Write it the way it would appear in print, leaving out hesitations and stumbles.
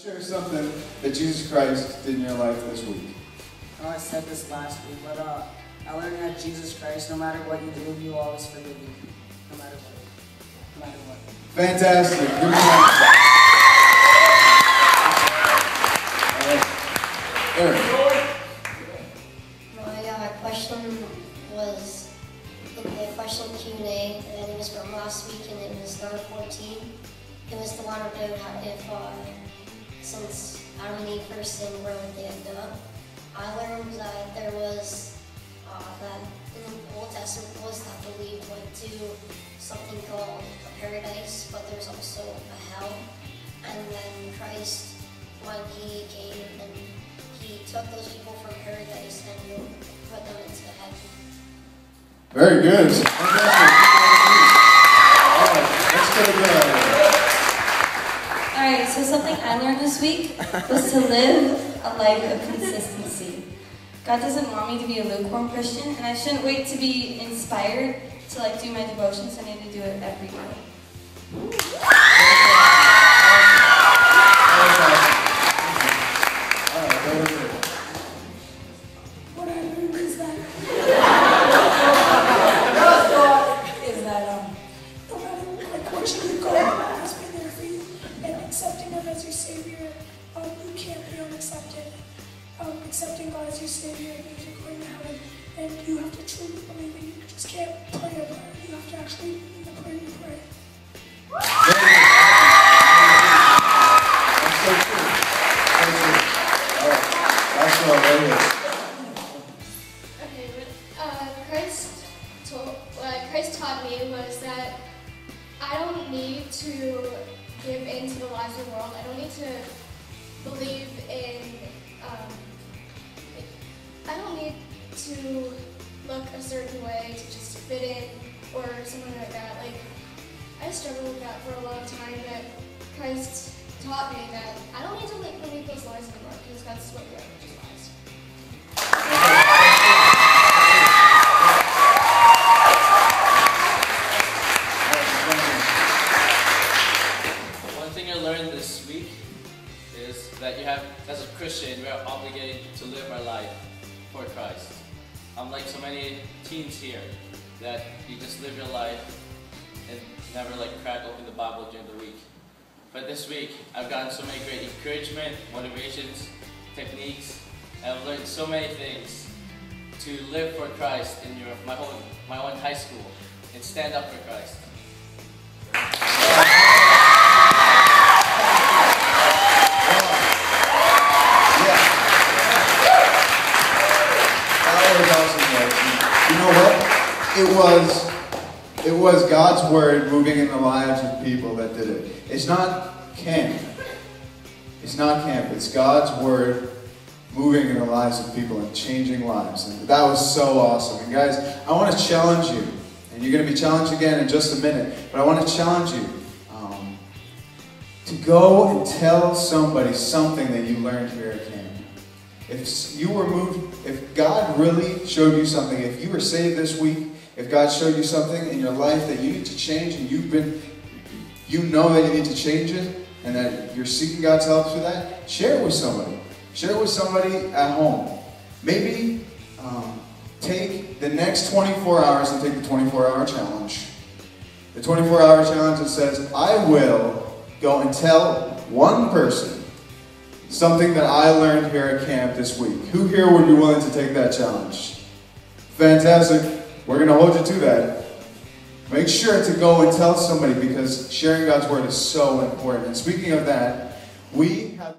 Share something that Jesus Christ did in your life this week. I said this last week, but I learned that Jesus Christ, no matter what you do, He will always forgive you. No matter what. No matter what. Fantastic. Give me Eric. My question was in the question Q&A, and it was from last week, and it was number 14. It was the one about if since Adam and Eve first sinned, where would they end up? I learned that there was that in the Old Testament was that believed went to something called a paradise, but there's also a hell. And then Christ, when He came, and He took those people from paradise and put them into heaven. Very good. Fantastic. All right, let's go to Alright, so something I learned this week was to live a life of consistency. God doesn't want me to be a lukewarm Christian, and I shouldn't wait to be inspired to do my devotions. I need to do it every day. What I learned is that no matter what you go, God has been there for you, and accepting Him as your Savior, you can't be unaccepted. Accepting God as your Savior means you're going to heaven, and you have to truly believe it. You just can't pray a prayer. You have to actually mean the prayer you pray. That's so true. All right, that's all right here. Okay, what Christ taught me was that I don't need to give in to the lies of the world. I don't need to believe in, I don't need to look a certain way to just fit in or something like that. I struggled with that for a long time, but Christ taught me that I don't need to believe those lies anymore, because that's what we are, which is lies. One thing I learned this week is that as a Christian, we are obligated to live our life for Christ. Unlike so many teens here, that you just live your life and never crack open the Bible during the week. But this week, I've gotten so many great encouragement, motivations, techniques, and I've learned so many things to live for Christ in my own high school and stand up for Christ. You know what? It was God's Word moving in the lives of people that did it. It's not camp. It's not camp. It's God's Word moving in the lives of people and changing lives. And that was so awesome. And guys, I want to challenge you. And you're going to be challenged again in just a minute. But I want to challenge you to go and tell somebody something that you learned here at camp. If you were moved, if God really showed you something, if you were saved this week, if God showed you something in your life that you need to change, and you know that you need to change it, and that you're seeking God's help through that, share it with somebody. Share it with somebody at home. Maybe take the next 24 hours and take the 24-hour challenge. The 24-hour challenge that says, I will go and tell one person something that I learned here at camp this week. Who here would be willing to take that challenge? Fantastic. We're going to hold you to that. Make sure to go and tell somebody, because sharing God's Word is so important. And speaking of that, we have